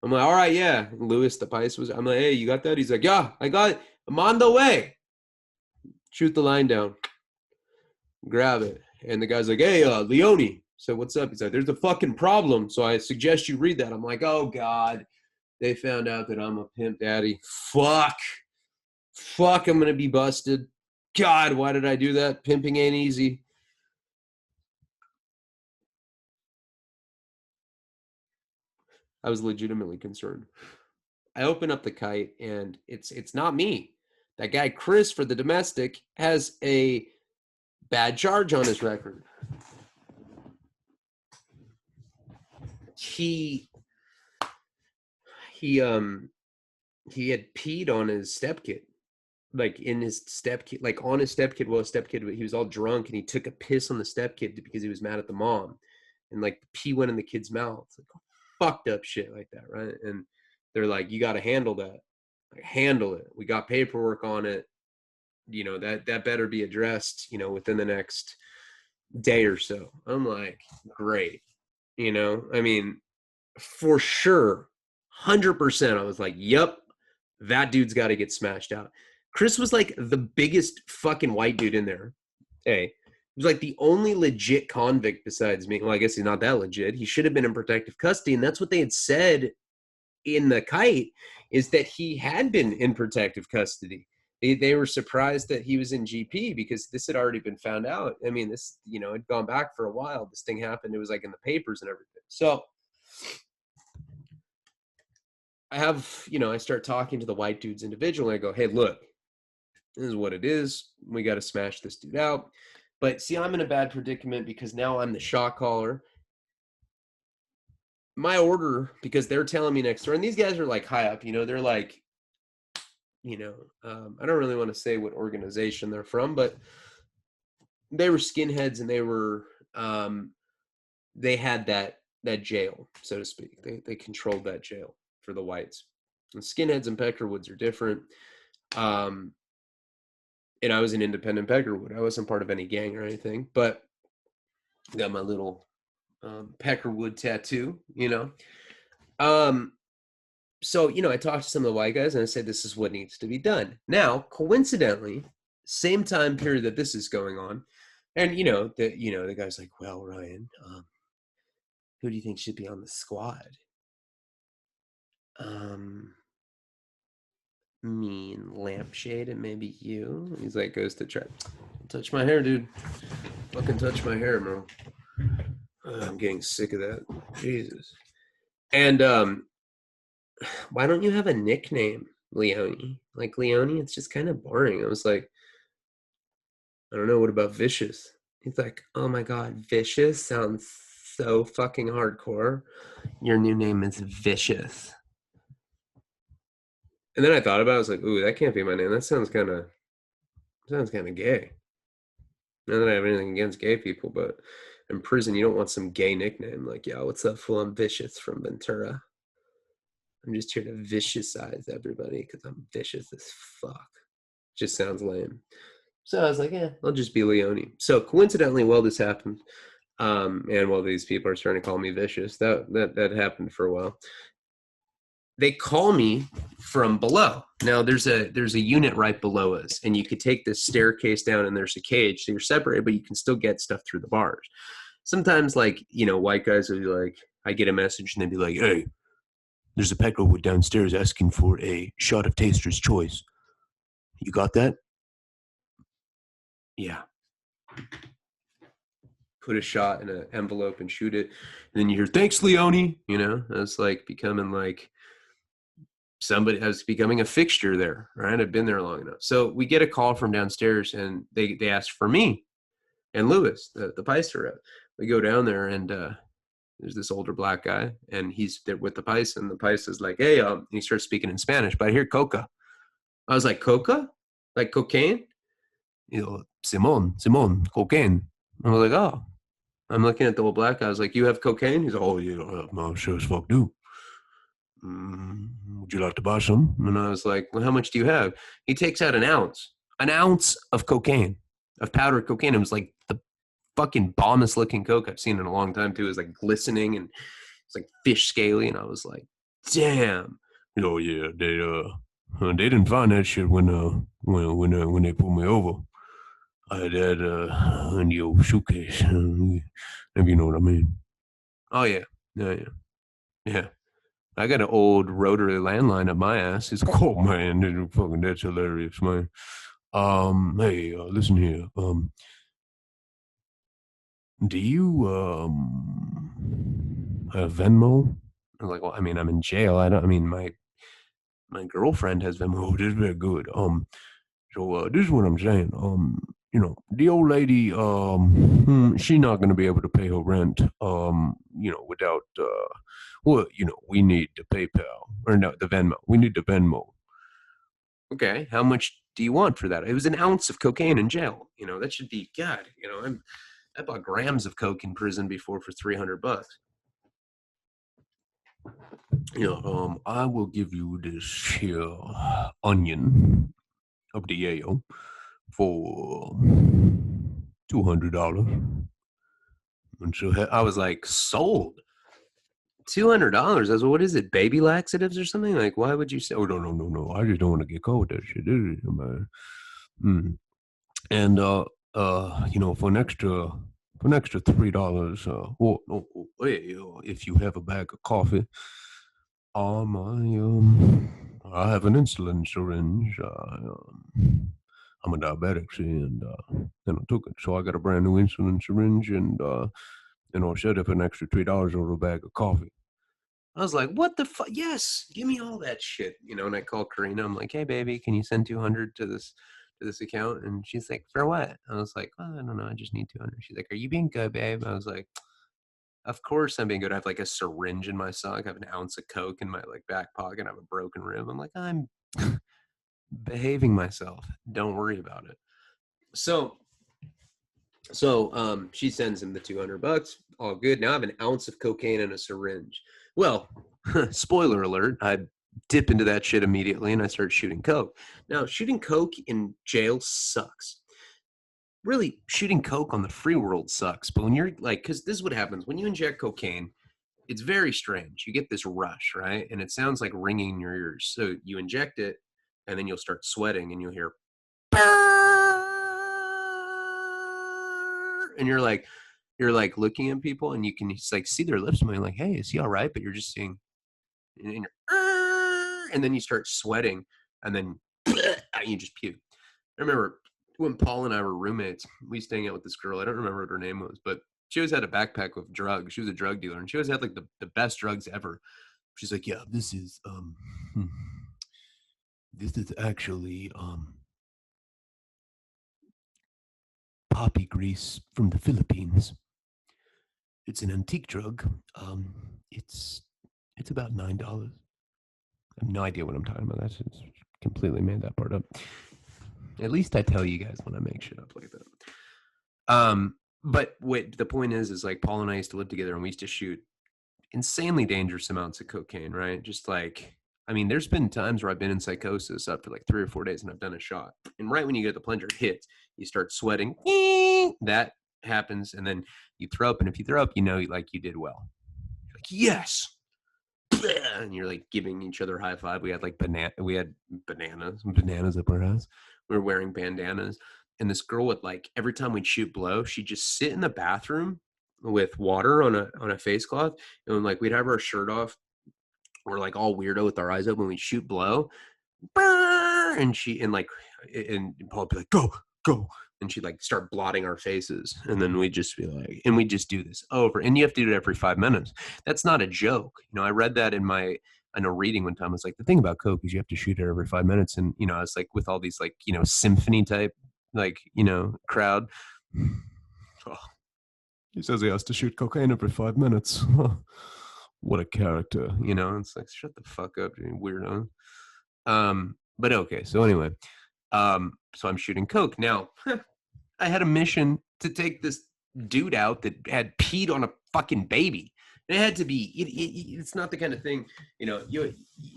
I'm like, all right, yeah. And Lewis, the Pice I'm like, hey, you got that? He's like, yeah, I got it. I'm on the way. Shoot the line down. Grab it. And the guy's like, hey, Leone. So what's up? He's like, there's a fucking problem. So I suggest you read that. I'm like, oh, God. They found out that I'm a pimp daddy. Fuck, I'm going to be busted. God, why did I do that? Pimping ain't easy. I was legitimately concerned. I open up the kite, and it's not me. That guy Chris for the domestic has a bad charge on his record. He he he had peed on his stepkid, like in his stepkid, like on his stepkid. Well, his stepkid, he was all drunk, and he took a piss on the stepkid because he was mad at the mom, and like the pee went in the kid's mouth. Like fucked up shit like that, right? And they're like, you got to handle that. Like, handle it. We got paperwork on it. That better be addressed, within the next day or so. I'm like, great. I mean, for sure, 100%. I was like, yep, that dude's got to get smashed out. Chris was like the biggest fucking white dude in there. Hey, he was like the only legit convict besides me. Well, I guess he's not that legit. He should have been in protective custody, and that's what they had said in the kite, is that he had been in protective custody. They were surprised that he was in GP because this had already been found out. I mean, this, had gone back for a while. This thing happened. It was like in the papers and everything. So I start talking to the white dudes individually. I go, hey, look, this is what it is. We got to smash this dude out. But see, I'm in a bad predicament because now I'm the shot caller. My order, because they're telling me next door, and these guys are like high up, they're like, I don't really want to say what organization they're from, but they were skinheads, and they had that jail, so to speak. They controlled that jail for the whites. And skinheads and Peckerwoods are different. And I was an independent Peckerwood. I wasn't part of any gang or anything, but I got my little Peckerwood tattoo, So, I talked to some of the white guys, and I said, this is what needs to be done. Now, coincidentally, same time period that this is going on, and, the guy's like, well, Ryan, who do you think should be on the squad? Me and Lampshade, and maybe you. He's like, goes to try, touch my hair, dude. Fucking touch my hair, bro. I'm getting sick of that. Jesus. And why don't you have a nickname, Leone? Like Leone, it's just kind of boring. I was like, I don't know, what about Vicious? He's like, oh my God, Vicious sounds so fucking hardcore. Your new name is Vicious. And then I thought about it, I was like, ooh, that can't be my name. That sounds kind of gay. Not that I have anything against gay people, but In prison, you don't want some gay nickname like, yo, what's up, fool? I'm Vicious from Ventura. I'm just here to viciousize everybody because I'm vicious as fuck. Just sounds lame. So I was like, yeah, I'll just be Leone. So coincidentally, while this happened, and while these people are starting to call me vicious, that happened for a while. They call me from below. Now there's a unit right below us, and you could take this staircase down, and there's a cage, so you're separated, but you can still get stuff through the bars. Sometimes, like, white guys will be like, I get a message, and they'd be like, hey, There's a Peckerwood downstairs asking for a shot of Taster's Choice. You got that? yeah, put a shot in an envelope and shoot it. And then you hear, thanks, Leone. It's like becoming like somebody. I was becoming a fixture there, right? I've been there long enough. So we get a call from downstairs, and they ask for me and Lewis, the Peister rep. We go down there, and there's this older black guy, and he's there with the Peis, and the Peis is like, hey, and he starts speaking in Spanish, but I hear coca. I was like, coca? Like cocaine? Simon, cocaine. I was like, oh. I'm looking at the old black guy. I was like, you have cocaine? He's like, oh, yeah, No, sure as fuck do. Would you like to buy some? And I was like, well, how much do you have? He takes out an ounce of cocaine, of powdered cocaine. It was like the fucking bombest looking coke I've seen in a long time, too. It was like glistening, and it's like fish scaly. And I was like, damn. Oh yeah, they didn't find that shit when they pulled me over. I had that in the old suitcase, if you know what I mean. Oh, yeah. Yeah, yeah. Yeah. I got an old rotary landline up my ass. He's like, Oh man, that's hilarious, man. Hey, listen here. Do you have Venmo? I'm like, well, I mean, I'm in jail. I mean, my girlfriend has Venmo. Oh, this is very good. So this is what I'm saying. The old lady, she's not going to be able to pay her rent, without, we need the PayPal or no, the Venmo. We need the Venmo. Okay, how much do you want for that? It was an ounce of cocaine in jail. That should be God. I bought grams of coke in prison before for $300. I will give you this here onion of the Yale for $200. And so I was like, sold. $200. I was, what is it? Baby laxatives or something? Like, why would you say? Oh no! I just don't want to get caught with that shit, man. And for an extra $3, if you have a bag of coffee, I have an insulin syringe. I'm a diabetic, see, and I took it, so I got a brand new insulin syringe, and set up an extra $3 over a bag of coffee. I was like, what the fuck? Yes, give me all that shit. And I called Karina. I'm like, hey, baby, can you send 200 to this account? And she's like, for what? I was like, oh, I don't know. I just need 200. She's like, are you being good, babe? I was like, of course I'm being good. I have like a syringe in my sock. I have an ounce of coke in my like back pocket. I have a broken rib. I'm like, I'm behaving myself. Don't worry about it. So she sends him the $200. All good. Now I have an ounce of cocaine and a syringe. Well, spoiler alert, I dip into that shit immediately and I start shooting coke. Now, shooting coke in jail sucks. Really, shooting coke on the free world sucks. But when you're like, because this is what happens when you inject cocaine, it's very strange. You get this rush, right? And it sounds like ringing in your ears. So you inject it, and then you'll start sweating, and you'll hear, and you're like looking at people, and you can just like see their lips moving, like, hey, is he all right? But you're just seeing, and then you start sweating, and then you just puke. I remember when Paul and I were roommates, we used to hang out with this girl. I don't remember what her name was, but she always had a backpack with drugs. She was a drug dealer, and she always had like the best drugs ever. She's like, yeah, this is actually poppy grease from the Philippines. It's an antique drug. It's about $9. I have no idea what I'm talking about. That's just completely made that part up. At least I tell you guys when I make shit up like that. but wait, the point is like Paul and I used to live together, and we used to shoot insanely dangerous amounts of cocaine, right? Just like, I mean, there's been times where I've been in psychosis up for like 3 or 4 days and I've done a shot. And right when you get the plunger, it hits, you start sweating. That happens. And then you throw up. And if you throw up, you know, like you did well. You're like, yes. And you're like giving each other high five. We had like bananas at our house. We were wearing bandanas. And this girl would like, every time we'd shoot blow, she'd just sit in the bathroom with water on a face cloth, and like we'd have our shirt off. We're like all weirdo with our eyes open. We shoot blow, and Paul would be like, go, and she'd like start blotting our faces, and then we'd just be like, and we just do this over, and you have to do it every 5 minutes. That's not a joke. You know, I read that in a reading one time. I was like, the thing about coke is you have to shoot it every 5 minutes, and you know, I was like with all these like, you know, symphony type, like, you know, crowd. Oh, he says he has to shoot cocaine every 5 minutes. What a character. You know, it's like, shut the fuck up, you weirdo. But okay, so anyway, so I'm shooting coke. Now, I had a mission to take this dude out that had peed on a fucking baby. And it had to be, it's not the kind of thing, you know,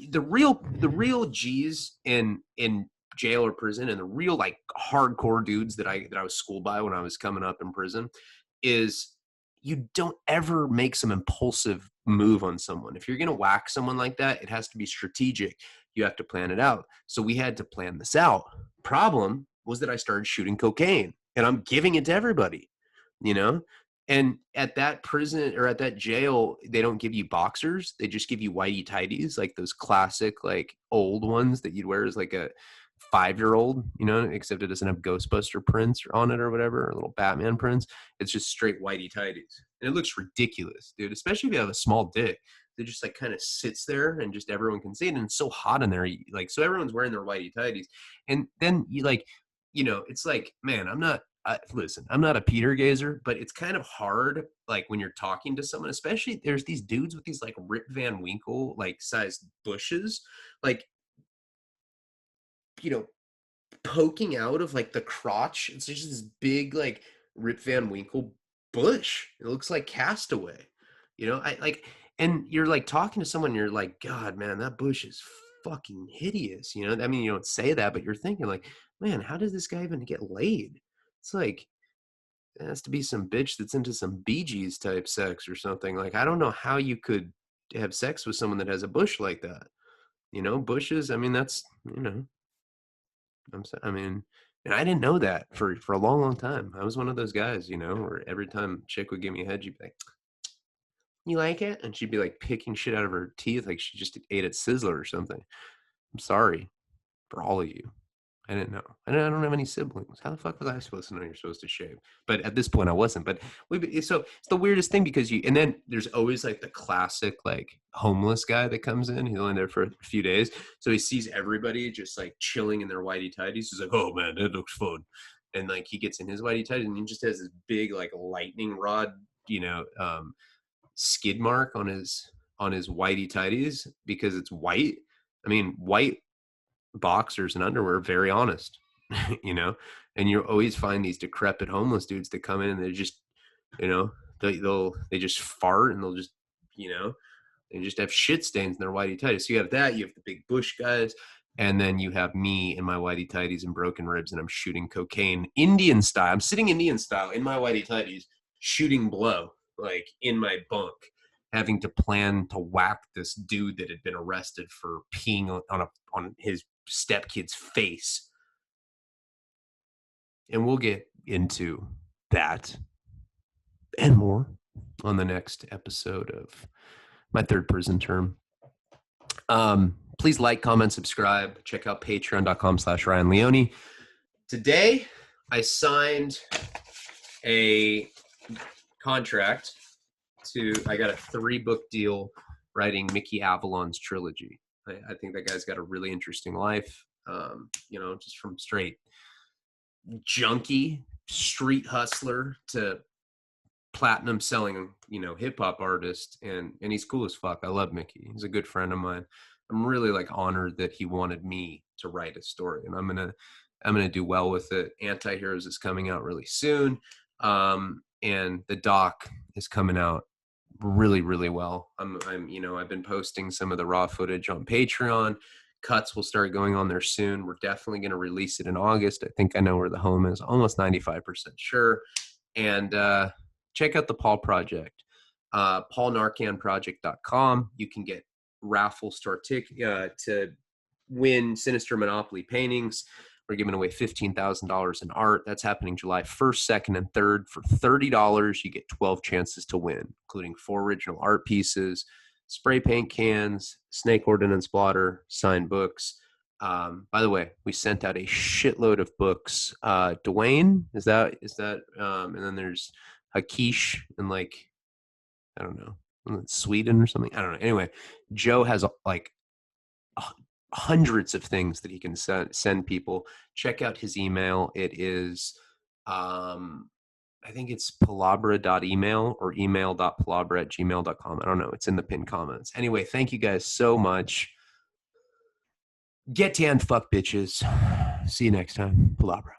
the real G's in jail or prison, and the real like hardcore dudes that I was schooled by when I was coming up in prison, is you don't ever make some impulsive move on someone. If you're going to whack someone like that, it has to be strategic. You have to plan it out. So we had to plan this out. Problem was that I started shooting cocaine, and I'm giving it to everybody, you know? And at that prison or at that jail, they don't give you boxers. They just give you whitey tighties, like those classic, like old ones that you'd wear as like a 5-year-old, you know, except it doesn't have Ghostbuster prints on it or whatever, or little Batman prints. It's just straight whitey tighties. And it looks ridiculous, dude, especially if you have a small dick. It just like kind of sits there and just everyone can see it. And it's so hot in there. Like, so everyone's wearing their whitey tighties. And then you like, you know, it's like, man, listen, I'm not a Peter Gazer, but it's kind of hard, like when you're talking to someone, especially there's these dudes with these like Rip Van Winkle, like sized bushes, like, you know, poking out of like the crotch. It's just this big, like Rip Van Winkle bush. It looks like Castaway, you know, I like, and you're like talking to someone, you're like, God, man, that bush is fucking hideous. You know, I mean, you don't say that, but you're thinking like, man, how does this guy even get laid? It's like, it has to be some bitch that's into some Bee Gees type sex or something. Like, I don't know how you could have sex with someone that has a bush like that. You know, bushes. I mean, that's, you know, I mean, and I didn't know that for a long, long time. I was one of those guys, you know, where every time chick would give me a head, she'd be like, "You like it?" And she'd be like picking shit out of her teeth, like she just ate at Sizzler or something. I'm sorry for all of you. I didn't know. I don't have any siblings. How the fuck was I supposed to know you're supposed to shave? But at this point, I wasn't. But so it's the weirdest thing because and then there's always like the classic like homeless guy that comes in. He's only there for a few days, so he sees everybody just like chilling in their whitey tighties. He's like, "Oh man, that looks fun," and like he gets in his whitey tighties and he just has this big like lightning rod, you know, skid mark on his whitey tighties because it's white. I mean, white boxers and underwear, very honest, you know, and you always find these decrepit homeless dudes that come in and they just, you know, they just fart and they'll just, you know, they just have shit stains in their whitey tighties. So you have that, you have the big bush guys, and then you have me in my whitey tighties and broken ribs, and I'm shooting cocaine Indian style. I'm sitting Indian style in my whitey tighties, shooting blow like in my bunk, having to plan to whack this dude that had been arrested for peeing on his stepkid's face. And we'll get into that and more on the next episode of my third prison term. Please like, comment, subscribe. Check out patreon.com/Ryan Leone. Today, I signed a contract I got a 3-book deal writing Mickey Avalon's trilogy. I think that guy's got a really interesting life, you know, just from straight junkie, street hustler to platinum selling, you know, hip hop artist. And he's cool as fuck. I love Mickey. He's a good friend of mine. I'm really like honored that he wanted me to write a story, and I'm going to do well with it. Anti-Heroes is coming out really soon. and the doc is coming out really, really well. I've been posting some of the raw footage on Patreon. Cuts will start going on there soon. We're definitely going to release it in August. I think I know where the home is, almost 95% sure. And check out the Paul Project, paulnarcanproject.com. You can get raffles to win Sinister Monopoly paintings. We're giving away $15,000 in art. That's happening July 1st, 2nd, and 3rd. For $30, you get 12 chances to win, including 4 original art pieces, spray paint cans, snake ordnance blotter, signed books. By the way, we sent out a shitload of books. Dwayne, is that? And then there's Hakeesh and like, I don't know, Sweden or something. I don't know. Anyway, Joe has like hundreds of things that he can send people. Check out his email. It is, I think it's palabra.email or email.palabra@gmail.com. I don't know. It's in the pinned comments. Anyway, thank you guys so much. Get tan, fuck bitches. See you next time. Palabra.